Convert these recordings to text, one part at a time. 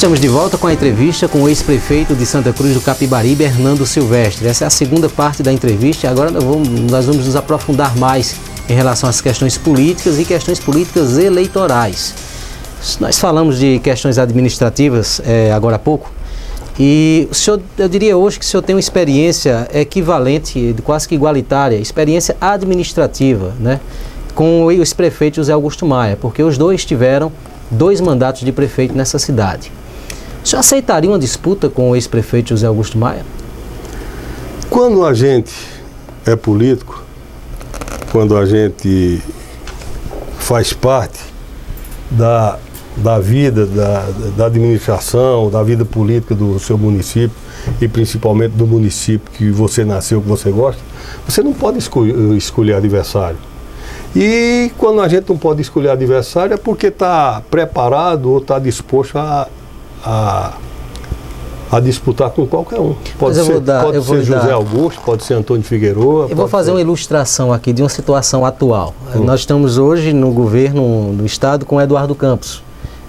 Estamos de volta com a entrevista com o ex-prefeito de Santa Cruz do Capibaribe, Hernando Silvestre. Essa é a segunda parte da entrevista e agora nós vamos nos aprofundar mais em relação às questões políticas e questões políticas eleitorais. Nós falamos de questões administrativas agora há pouco e o senhor, eu diria hoje que o senhor tem uma experiência equivalente, quase que igualitária, experiência administrativa, né, com o ex-prefeito José Augusto Maia, porque os dois tiveram 2 mandatos de prefeito nessa cidade. O senhor aceitaria uma disputa com o ex-prefeito José Augusto Maia? Quando a gente é político, quando a gente faz parte da vida, da administração, da vida política do seu município e principalmente do município que você nasceu, que você gosta, você não pode escolher adversário. E quando a gente não pode escolher adversário é porque está preparado ou está disposto a disputar com qualquer um. Pode ser José Augusto, pode ser Antônio Figueroa. Eu vou fazer uma ilustração aqui de uma situação atual. Nós estamos hoje no governo do estado com Eduardo Campos.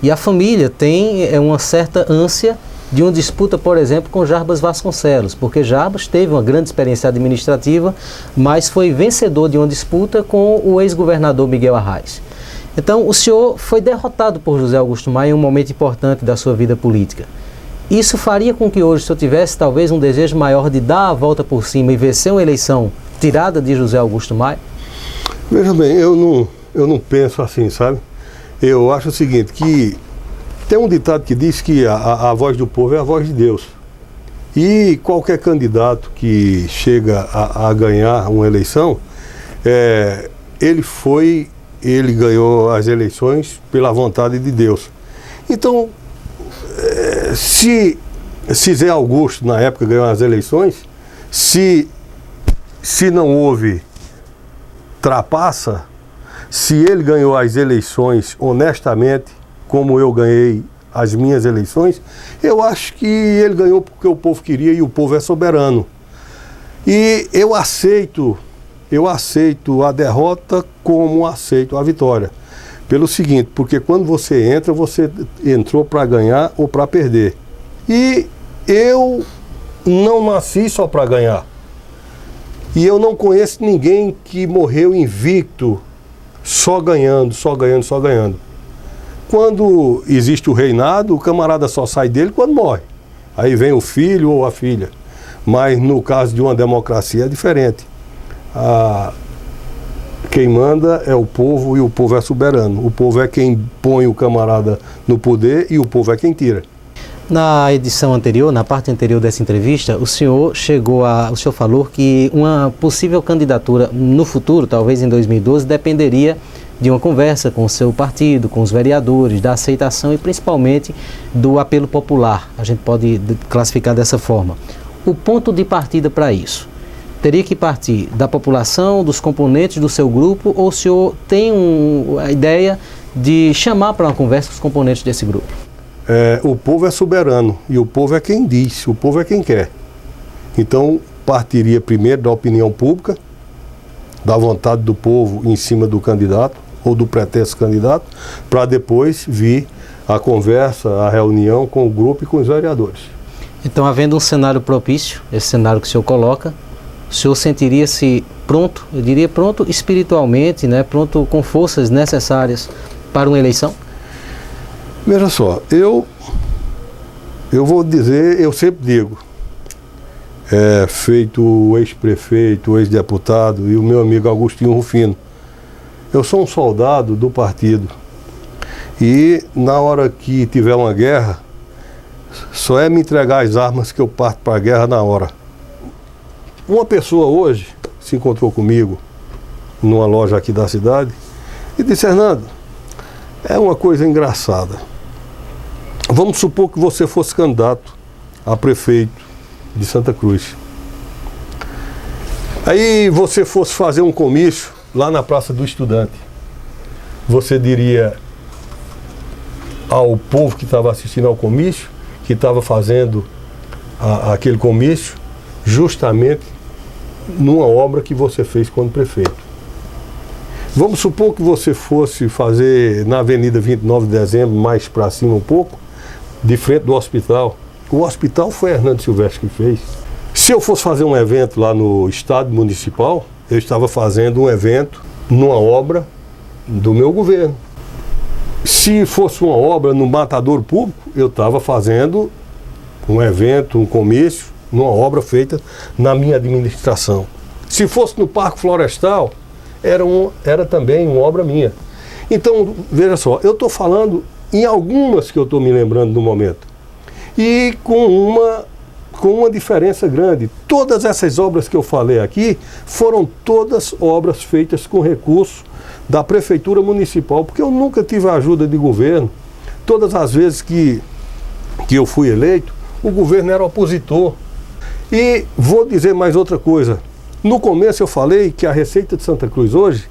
E a família tem uma certa ânsia de uma disputa, por exemplo, com Jarbas Vasconcelos, porque Jarbas teve uma grande experiência administrativa, mas foi vencedor de uma disputa com o ex-governador Miguel Arraes. Então, o senhor foi derrotado por José Augusto Maia em um momento importante da sua vida política. Isso faria com que hoje o senhor tivesse talvez um desejo maior de dar a volta por cima e vencer uma eleição tirada de José Augusto Maia? Veja bem, eu não penso assim, sabe? Eu acho o seguinte, que tem um ditado que diz que a voz do povo é a voz de Deus. E qualquer candidato que chega a ganhar uma eleição, ele ganhou as eleições pela vontade de Deus. Então, se Zé Augusto, na época, ganhou as eleições, se não houve trapaça, se ele ganhou as eleições honestamente, como eu ganhei as minhas eleições, eu acho que ele ganhou porque o povo queria e o povo é soberano. E eu aceito a derrota como aceito a vitória. Pelo seguinte, porque quando você entra, você entrou para ganhar ou para perder. E eu não nasci só para ganhar. E eu não conheço ninguém que morreu invicto, só ganhando, só ganhando, só ganhando. Quando existe o reinado, o camarada só sai dele quando morre. Aí vem o filho ou a filha. Mas no caso de uma democracia é diferente. Quem manda é o povo e o povo é soberano. O povo é quem põe o camarada no poder e o povo é quem tira. Na edição anterior, na parte anterior dessa entrevista, o senhor falou que uma possível candidatura no futuro, talvez em 2012, dependeria de uma conversa com o seu partido, com os vereadores, da aceitação e principalmente do apelo popular. A gente pode classificar dessa forma. O ponto de partida para isso teria que partir da população, dos componentes do seu grupo, ou o senhor tem a ideia de chamar para uma conversa os componentes desse grupo? O povo é soberano e o povo é quem diz, o povo é quem quer. Então, partiria primeiro da opinião pública, da vontade do povo em cima do candidato ou do pretenso candidato, para depois vir a conversa, a reunião com o grupo e com os vereadores. Então, havendo um cenário propício, esse cenário que o senhor coloca, o senhor sentiria-se pronto, eu diria pronto espiritualmente, né, pronto com forças necessárias para uma eleição? Veja só, eu vou dizer, eu sempre digo, feito o ex-prefeito, o ex-deputado e o meu amigo Agostinho Rufino, eu sou um soldado do partido e na hora que tiver uma guerra, só é me entregar as armas que eu parto para a guerra na hora. Uma pessoa hoje se encontrou comigo numa loja aqui da cidade e disse: Hernando, é uma coisa engraçada. Vamos supor que você fosse candidato a prefeito de Santa Cruz. Aí você fosse fazer um comício lá na Praça do Estudante. Você diria ao povo que estava assistindo ao comício, que estava fazendo aquele comício, justamente numa obra que você fez quando prefeito. Vamos supor que você fosse fazer na Avenida 29 de Dezembro, mais para cima um pouco, de frente do hospital. O hospital foi Hernando Silvestre que fez. Se eu fosse fazer um evento lá no estádio municipal, eu estava fazendo um evento numa obra do meu governo. Se fosse uma obra no matadouro público, eu estava fazendo um evento, um comício, numa obra feita na minha administração. Se fosse no Parque Florestal, era também uma obra minha. Então, veja só, eu estou falando em algumas que eu estou me lembrando no momento. E com uma diferença grande. Todas essas obras que eu falei aqui foram todas obras feitas com recurso da Prefeitura Municipal, porque eu nunca tive a ajuda de governo. Todas as vezes que eu fui eleito, o governo era opositor. E vou dizer mais outra coisa. No começo eu falei que a receita de Santa Cruz hoje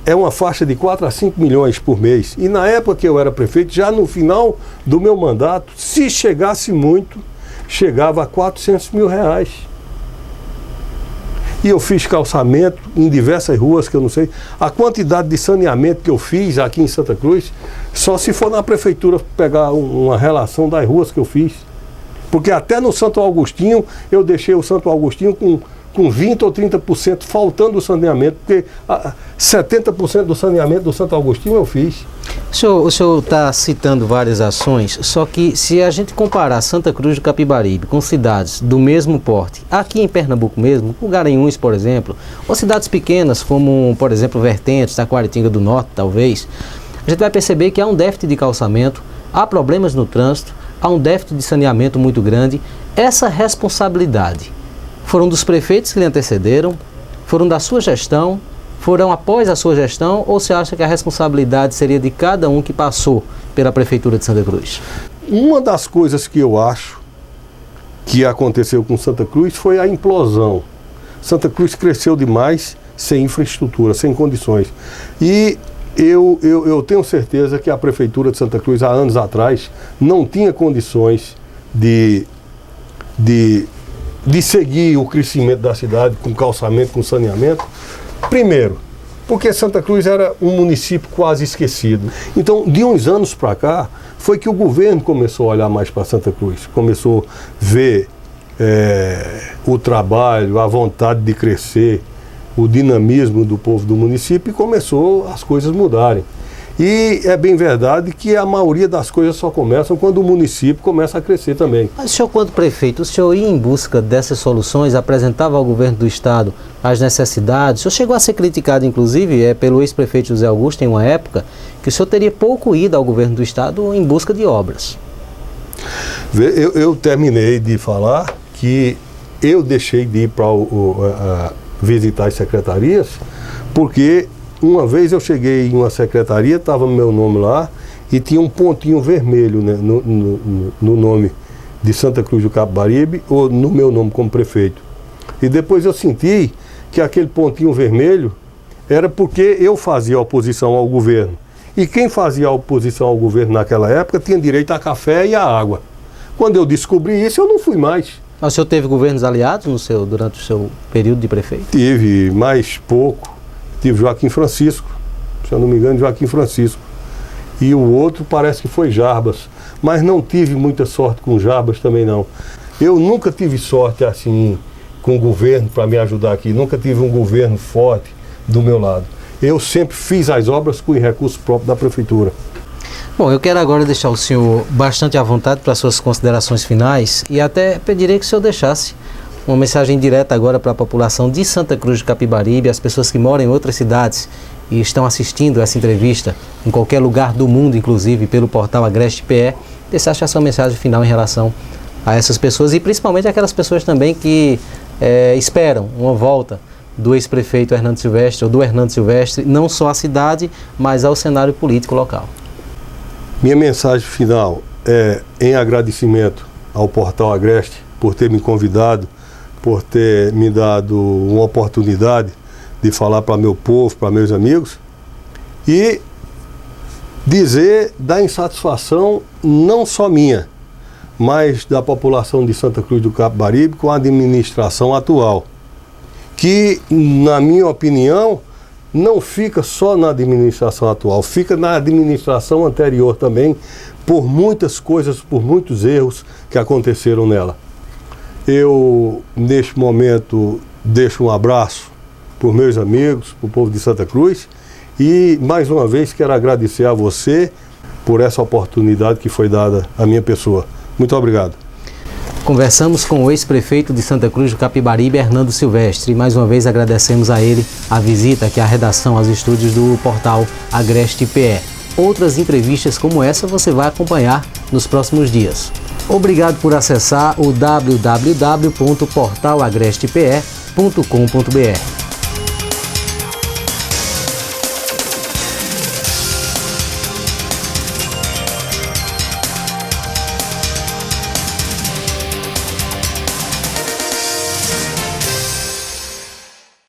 é uma faixa de 4 a 5 milhões por mês. E na época que eu era prefeito, já no final do meu mandato, se chegasse muito, chegava a 400 mil reais. E eu fiz calçamento em diversas ruas que eu não sei. A quantidade de saneamento que eu fiz aqui em Santa Cruz, só se for na prefeitura pegar uma relação das ruas que eu fiz. Porque até no Santo Agostinho, eu deixei o Santo Agostinho com 20% ou 30% faltando o saneamento, porque 70% do saneamento do Santo Agostinho eu fiz. O senhor está citando várias ações, só que se a gente comparar Santa Cruz do Capibaribe com cidades do mesmo porte, aqui em Pernambuco mesmo, com Garanhuns, por exemplo, ou cidades pequenas como, por exemplo, Vertentes, Taquaritinga do Norte, talvez, a gente vai perceber que há um déficit de calçamento, há problemas no trânsito, há um déficit de saneamento muito grande. Essa responsabilidade foram dos prefeitos que lhe antecederam, foram da sua gestão, foram após a sua gestão, ou você acha que a responsabilidade seria de cada um que passou pela Prefeitura de Santa Cruz? Uma das coisas que eu acho que aconteceu com Santa Cruz foi a implosão. Santa Cruz cresceu demais sem infraestrutura, sem condições. E eu tenho certeza que a Prefeitura de Santa Cruz, há anos atrás, não tinha condições de seguir o crescimento da cidade com calçamento, com saneamento. Primeiro, porque Santa Cruz era um município quase esquecido. Então, de uns anos para cá, foi que o governo começou a olhar mais para Santa Cruz, começou a ver o trabalho, a vontade de crescer, o dinamismo do povo do município, e começou as coisas mudarem. E é bem verdade que a maioria das coisas só começam quando o município começa a crescer também. Mas o senhor, quando prefeito, o senhor ia em busca dessas soluções, apresentava ao governo do estado as necessidades? O senhor chegou a ser criticado, inclusive, pelo ex-prefeito José Augusto, em uma época, que o senhor teria pouco ido ao governo do estado em busca de obras. Eu terminei de falar que eu deixei de ir para visitar as secretarias, porque uma vez eu cheguei em uma secretaria, estava meu nome lá, e tinha um pontinho vermelho, né, no nome de Santa Cruz do Capibaribe, ou no meu nome como prefeito. E depois eu senti que aquele pontinho vermelho era porque eu fazia oposição ao governo. E quem fazia oposição ao governo naquela época tinha direito a café e a água. Quando eu descobri isso, eu não fui mais. Mas o senhor teve governos aliados durante o seu período de prefeito? Tive, mais pouco. Tive Joaquim Francisco, se eu não me engano, Joaquim Francisco. E o outro parece que foi Jarbas. Mas não tive muita sorte com Jarbas também não. Eu nunca tive sorte assim com o governo para me ajudar aqui. Nunca tive um governo forte do meu lado. Eu sempre fiz as obras com recursos próprios da prefeitura. Bom, eu quero agora deixar o senhor bastante à vontade para suas considerações finais e até pediria que o senhor deixasse uma mensagem direta agora para a população de Santa Cruz do Capibaribe, as pessoas que moram em outras cidades e estão assistindo essa entrevista em qualquer lugar do mundo, inclusive pelo portal Agreste PE. Deixasse a sua mensagem final em relação a essas pessoas e principalmente aquelas pessoas também que esperam uma volta do ex-prefeito Hernando Silvestre, ou do Hernando Silvestre, não só à cidade, mas ao cenário político local. Minha mensagem final é em agradecimento ao portal Agreste por ter me convidado, por ter me dado uma oportunidade de falar para meu povo, para meus amigos, e dizer da insatisfação não só minha, mas da população de Santa Cruz do Capibaribe com a administração atual, que, na minha opinião, não fica só na administração atual, fica na administração anterior também, por muitas coisas, por muitos erros que aconteceram nela. Eu, neste momento, deixo um abraço por meus amigos, para o povo de Santa Cruz, e mais uma vez quero agradecer a você por essa oportunidade que foi dada à minha pessoa. Muito obrigado. Conversamos com o ex-prefeito de Santa Cruz do Capibaribe, Hernando Silvestre, e mais uma vez agradecemos a ele a visita aqui à redação, aos estúdios do portal Agreste PE. Outras entrevistas como essa você vai acompanhar nos próximos dias. Obrigado por acessar o www.portalagrestepe.com.br.